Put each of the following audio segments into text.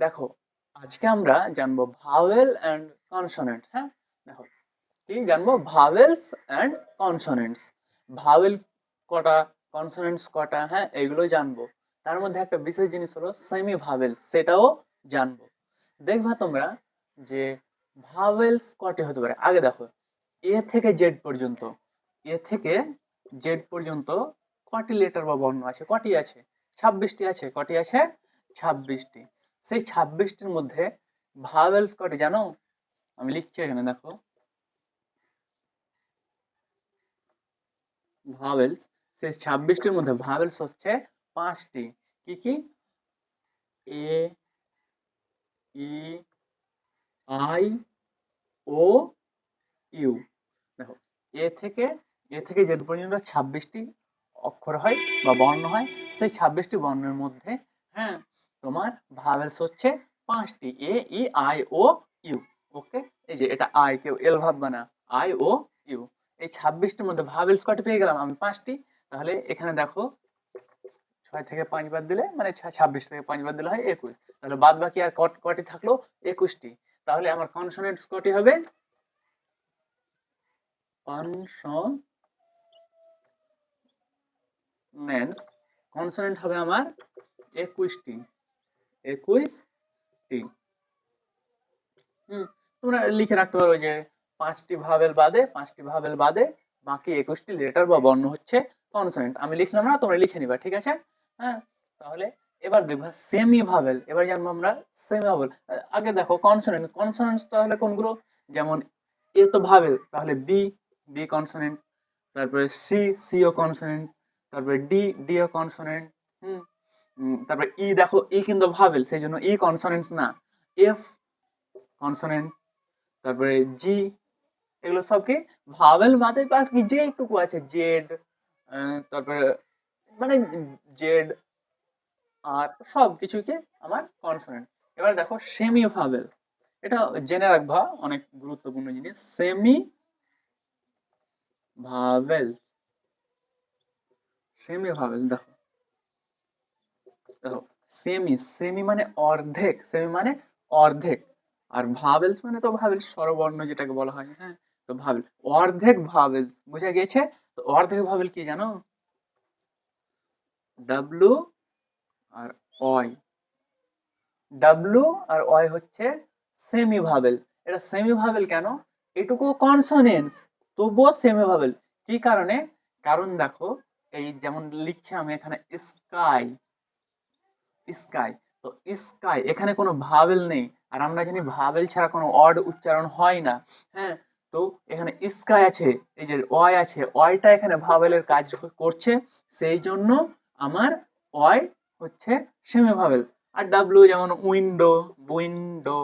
দেখো আজকে আমরা জানবো ভাওয়েল অ্যান্ড কনসোনেন্ট। হ্যাঁ, দেখো কি জানবো, ভাওয়েলস অ্যান্ড কনসোনেন্টস। ভাওয়েল কটা, কনসোনেন্টস কটা, হ্যাঁ এগুলো জানবো। তার মধ্যে একটা বিশেষ জিনিস হলো সেমি ভাওয়েলস, সেটাও জানবো। দেখবা তোমরা যে ভাওয়েলস কটি হতে পারে। আগে দেখো এ থেকে জেড পর্যন্ত, এ থেকে জেড পর্যন্ত কটি লেটার বা বর্ণ আছে? কটি আছে? 26টি আছে। কটি আছে? 26টি। সেই 26টির মধ্যে ভাওয়েলস কটি জানো? আমি লিখছি এখানে, দেখো ভাওয়েলস, সেই 26টির মধ্যে ভাওয়েলস হচ্ছে 5টি। কি কি? এ, ই, আই, ও, ইউ। দেখো এ থেকে জেড পর্যন্ত 26টি অক্ষর হয় বা বর্ণ হয়। সেই 26টি বর্ণের মধ্যে, হ্যাঁ, তোমার ভাওয়েলস হচ্ছে 5টি, এ, ই, আই, ও, ইউ। ওকে, এই যে এটা আই, কেউ এল ভাববা না, আই, ও, ইউ। এই 26টির মধ্যে ভাওয়েলস কটি পেয়ে গেলাম আমি? 5টি। তাহলে এখানে দেখো 6 থেকে 5 বাদ দিলে মানে 26 থেকে 5 বাদ দিলে হয় 21। তাহলে বাদ বাকি আর কটি থাকলো? 21টি। তাহলে আমার কনসোনেন্টস কটি হবে? কনসোনেন্টস, কনসোনেন্ট হবে আমার 21টি। 21টি। তোমরা লিখে রাখতে পারো যে 5টি ভাবেল বাদে বাকি 21টি লেটার বা বর্ণ হচ্ছে কনসোনেন্ট। আমি লিখলাম না, তোমরা লিখে নিবা, ঠিক আছে? হ্যাঁ, তাহলে এবার দেখবা সেমি ভাবেল। এবার জানবো আমরা সেমি ভাবেল। আগে দেখো কনসোনেন্ট, কনসোনেন্টস তাহলে কোনগুলো? যেমন এ তো ভাবেল, তাহলে বি, বি কনসোনেন্ট। তারপরে সি, সি ও কনসোনেন্ট। তারপরে ডি, ডি ও কনসোনেন্ট। হুম তারপরে ই, দেখো ই কিন্তু ভাবেল, সেই জন্য ই কনসোনেন্টস না। F consonant. তারপরে জি, এগুলো সব কি ভাওয়েল বাদে বাকি যে একটুকু আছে, জেড, তারপরে মানে জেড আর সব কিছু কি আমার কনসোনেন্ট। এবার দেখো সেমি ভাওয়েল, এটা জেনে রাখবা, অনেক গুরুত্বপূর্ণ জিনিস। সেমি ভাওয়েল, সেমি ভাওয়েল দেখো, দেখো সেমি, সেমি মানে অর্ধেক, সেমি মানে অর্ধেক। আর ভাওয়েলস মানে তো ভাওয়েলস স্বরবর্ণ যেটাকে বলা হয়। হ্যাঁ, তো ভাওয়েল, অর্ধেক ভাওয়েলস বুঝা গিয়েছে। তো অর্ধেক ভাওয়েল কি জানো? ডাব্লু আর অয়। ডাব্লু আর অয় হচ্ছে সেমি ভাওয়েল। এটা সেমি ভাওয়েল কেন? এটুকু কনসোনেন্টস, তবুও সেমি ভাওয়েল। কি কারণে? কারণ দেখো এই যেমন লিখছি আমি এখানে স্কাই, স্কাই, তো স্কাই এখানে কোনো ভাওয়েল নেই। আর আমরা জানি ভাওয়েল ছাড়া কোনো অড উচ্চারণ হয় না। হ্যাঁ, তো এখানে স্কাই আছে, এই যে অয় আছে, অয়টা এখানে ভাওয়েলের কাজ করছে, সেই জন্য আমার অয় হচ্ছে সেমি ভাওয়েল। আর ডাব্লু যেমন উইন্ডো, উইন্ডো।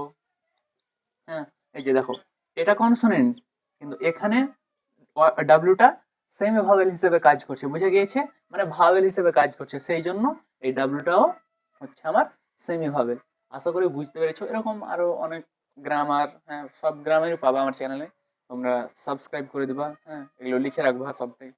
হ্যাঁ, এই যে দেখো এটা কনসোনেন্ট, কিন্তু এখানে ডাব্লুটা সেমি ভাওয়েল হিসেবে কাজ করছে, বুঝে গিয়েছে? মানে ভাওয়েল হিসেবে কাজ করছে, সেই জন্য এই ডাব্লুটাও হচ্ছে আমার সেমি ভাওয়েল। আশা করি বুঝতে পেরেছো। এরকম আরো অনেক গ্রামার, হ্যাঁ সব গ্রামারই পাবা আমার চ্যানেলে, তোমরা সাবস্ক্রাইব করে দিবা। হ্যাঁ, এগুলো লিখে রাখবা সবটাই।